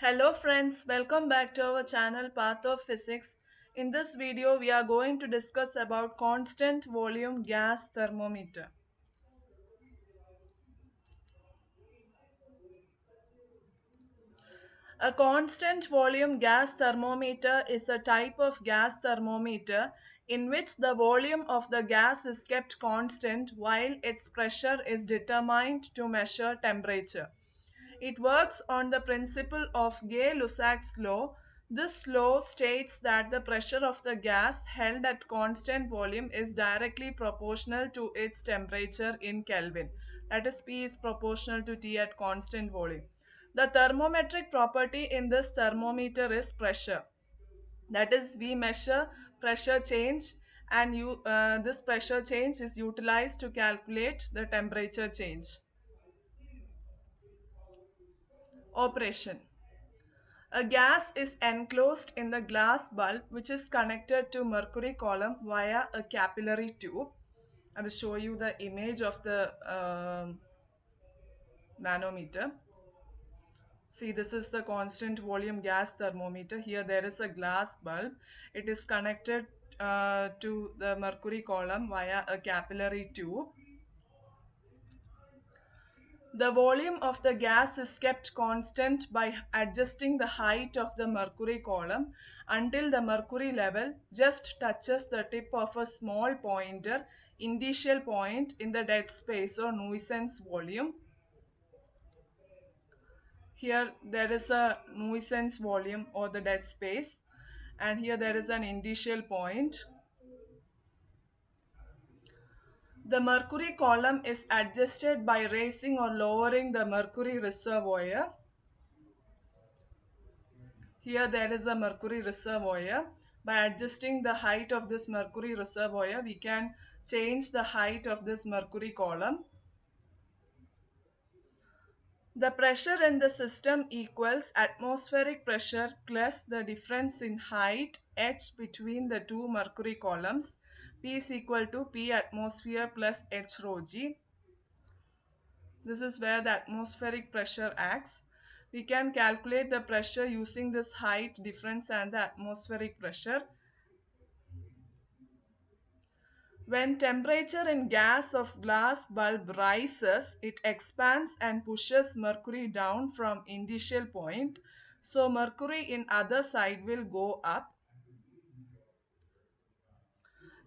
Hello friends, welcome back to our channel Path of Physics. In this video, we are going to discuss about constant volume gas thermometer. A constant volume gas thermometer is a type of gas thermometer in which the volume of the gas is kept constant while its pressure is determined to measure temperature. It works on the principle of Gay-Lussac's law. This law states that the pressure of the gas held at constant volume is directly proportional to its temperature in Kelvin. That is, P is proportional to T at constant volume. The thermometric property in this thermometer is pressure. That is, we measure pressure change and this pressure change is utilized to calculate the temperature change. Operation. A gas is enclosed in the glass bulb which is connected to mercury column via a capillary tube. I will show you the image of the manometer. See, this is the constant volume gas thermometer. Here there is a glass bulb. It is connected to the mercury column via a capillary tube. The volume of the gas is kept constant by adjusting the height of the mercury column until the mercury level just touches the tip of a small pointer initial point in the dead space or nuisance volume. Here there is a nuisance volume or the dead space, and here there is an initial point. The mercury column is adjusted by raising or lowering the mercury reservoir. Here there is a mercury reservoir. By adjusting the height of this mercury reservoir, we can change the height of this mercury column. The pressure in the system equals atmospheric pressure plus the difference in height h between the two mercury columns. P is equal to P atmosphere plus h rho g. This is where the atmospheric pressure acts. We can calculate the pressure using this height difference and the atmospheric pressure. When temperature in gas of glass bulb rises, it expands and pushes mercury down from initial point. So mercury in other side will go up.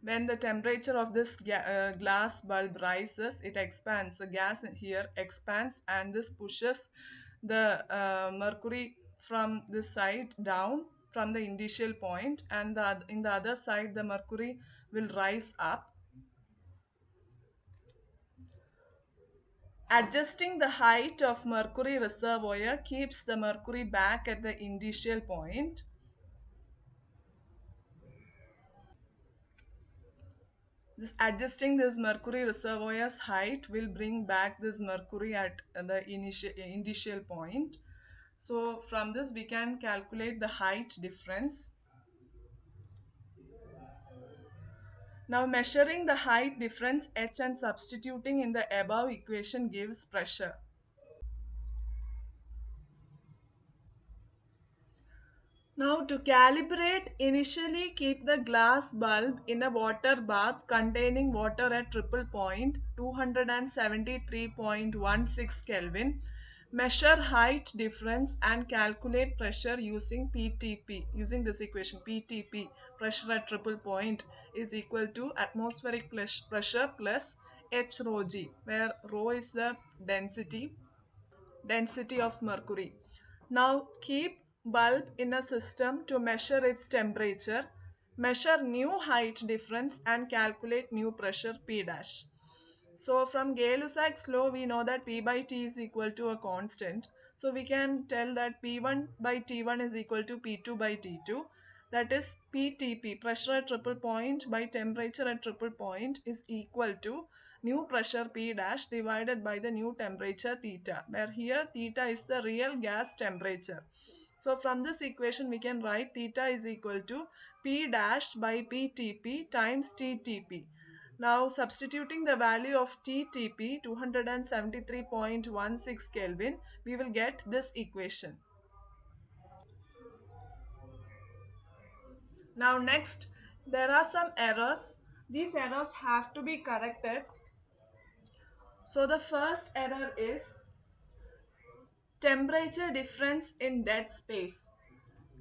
When the temperature of this glass bulb rises, it expands. The gas here expands and this pushes the mercury from this side down from the initial point, and in the other side the mercury will rise up. Adjusting the height of mercury reservoir keeps the mercury back at the initial point. Adjusting this mercury reservoir's height will bring back this mercury at the initial point. So from this we can calculate the height difference. Now measuring the height difference h and substituting in the above equation gives pressure. Now to calibrate, initially keep the glass bulb in a water bath containing water at triple point 273.16 Kelvin. Measure height difference and calculate pressure using PTP. Using this equation, PTP, pressure at triple point, is equal to atmospheric pressure plus H rho g, where rho is the density of mercury. Now keep bulb in a system to measure its temperature. Measure new height difference and calculate new pressure P dash. So from Gay-Lussac's law, we know that P by T is equal to a constant. So we can tell that P1 by T1 is equal to P2 by T2. That is PTP, pressure at triple point by temperature at triple point, is equal to new pressure P dash divided by the new temperature theta, where here theta is the real gas temperature. So from this equation we can write theta is equal to P dash by PTP times TTP. Now substituting the value of TTP 273.16 Kelvin, we will get this equation. Now next, there are some errors. These errors have to be corrected. So the first error is temperature difference in dead space.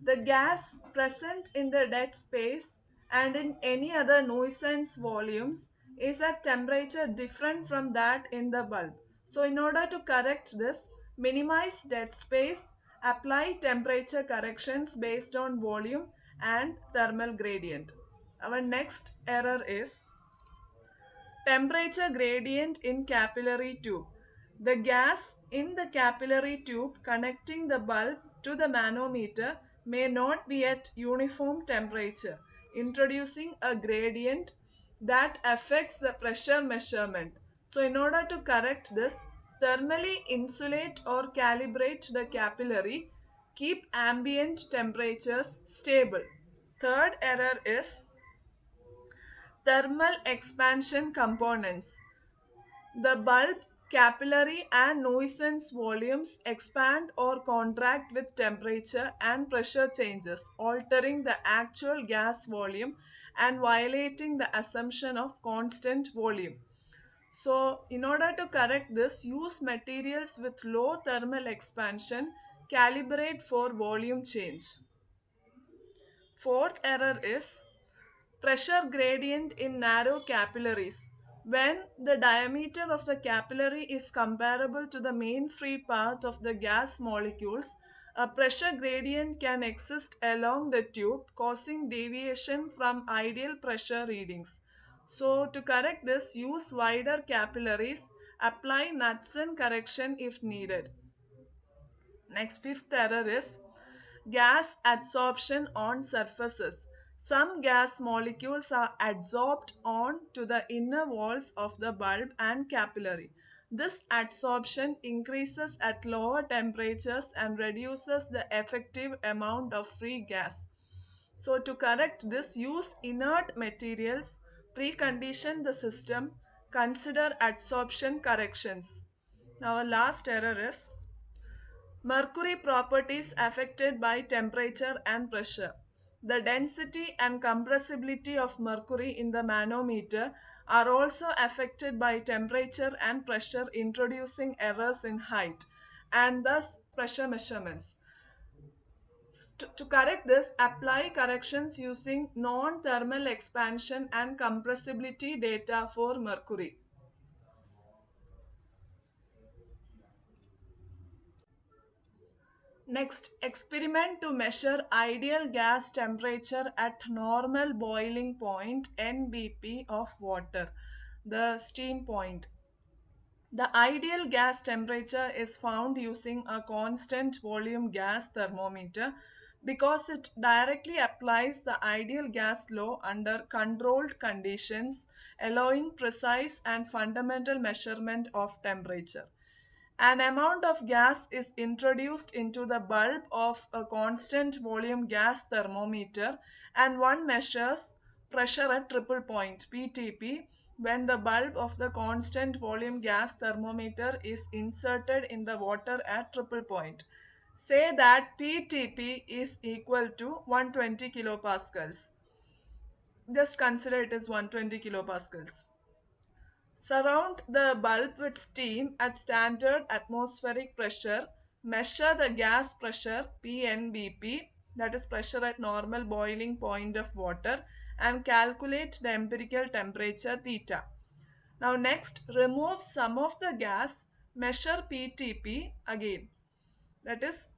The gas present in the dead space and in any other nuisance volumes is at temperature different from that in the bulb. So in order to correct this, minimize dead space, apply temperature corrections based on volume and thermal gradient. Our next error is temperature gradient in capillary tube. The gas in the capillary tube connecting the bulb to the manometer may not be at uniform temperature, introducing a gradient that affects the pressure measurement. So in order to correct this, thermally insulate or calibrate the capillary, keep ambient temperatures stable. Third error is thermal expansion components. The bulb, capillary and nuisance volumes expand or contract with temperature and pressure changes, altering the actual gas volume and violating the assumption of constant volume. So, in order to correct this, use materials with low thermal expansion, calibrate for volume change. Fourth error is pressure gradient in narrow capillaries. When the diameter of the capillary is comparable to the main free path of the gas molecules, a pressure gradient can exist along the tube, causing deviation from ideal pressure readings. So, to correct this, use wider capillaries, apply Knudsen correction if needed. Next, fifth error is gas adsorption on surfaces. Some gas molecules are adsorbed onto the inner walls of the bulb and capillary. This adsorption increases at lower temperatures and reduces the effective amount of free gas. So to correct this, use inert materials, precondition the system, consider adsorption corrections. Now our last error is mercury properties affected by temperature and pressure. The density and compressibility of mercury in the manometer are also affected by temperature and pressure, introducing errors in height and thus pressure measurements. To correct this, apply corrections using non-thermal expansion and compressibility data for mercury. Next, experiment to measure ideal gas temperature at normal boiling point NBP of water, the steam point. The ideal gas temperature is found using a constant volume gas thermometer because it directly applies the ideal gas law under controlled conditions, allowing precise and fundamental measurement of temperature. An amount of gas is introduced into the bulb of a constant volume gas thermometer and one measures pressure at triple point PTP when the bulb of the constant volume gas thermometer is inserted in the water at triple point. Say that PTP is equal to 120 kilopascals. Just consider it as 120 kilopascals. Surround the bulb with steam at standard atmospheric pressure. Measure the gas pressure PNBP, that is pressure at normal boiling point of water, and calculate the empirical temperature theta. Now next, remove some of the gas, measure PTP again, that is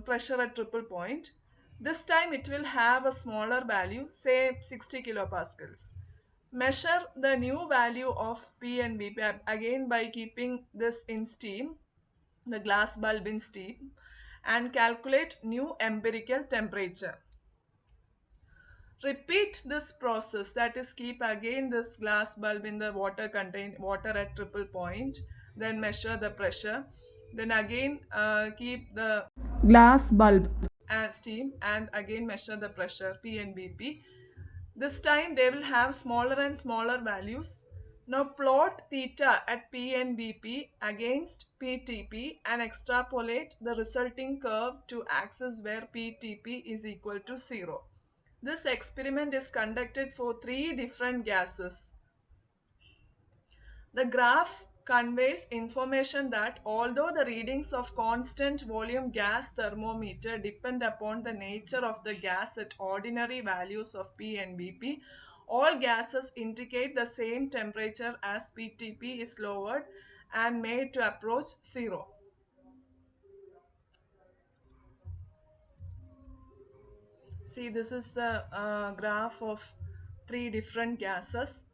pressure at triple point. This time it will have a smaller value, say 60 kilopascals. Measure the new value of P and B again by keeping this in steam, the glass bulb in steam, and calculate new empirical temperature. Repeat this process, that is keep again this glass bulb in the water at triple point, then measure the pressure, then again keep the glass bulb and steam and again measure the pressure P and BP. This time they will have smaller and smaller values. Now plot theta at P and BP against PTP and extrapolate the resulting curve to axis where PTP is equal to 0. This experiment is conducted for three different gases. The graph conveys information that although the readings of constant volume gas thermometer depend upon the nature of the gas at ordinary values of P and BP, all gases indicate the same temperature as PTP is lowered and made to approach zero. See, this is the graph of three different gases,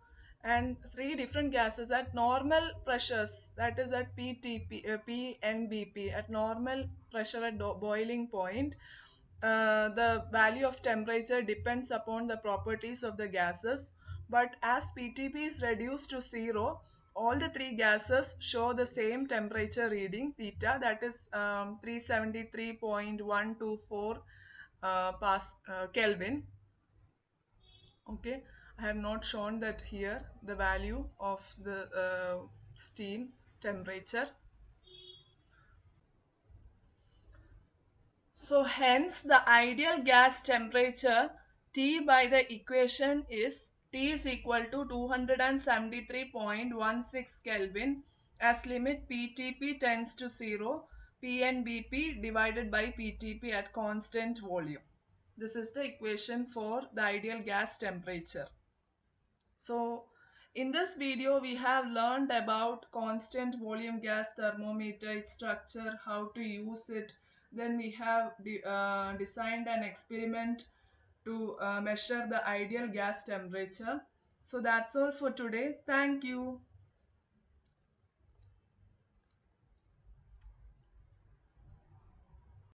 and three different gases at normal pressures, that is at PTP, P and BP, at normal pressure at boiling point. The value of temperature depends upon the properties of the gases, but as PTP is reduced to zero, all the three gases show the same temperature reading theta, that is 373.124 Kelvin. Okay, I have not shown that here the value of the steam temperature. So hence the ideal gas temperature T by the equation is T is equal to 273.16 Kelvin as limit PTP tends to 0, P and BP divided by PTP at constant volume. This is the equation for the ideal gas temperature. So in this video we have learned about constant volume gas thermometer, its structure, how to use it. Then we have designed an experiment to measure the ideal gas temperature. So that's all for today. Thank you.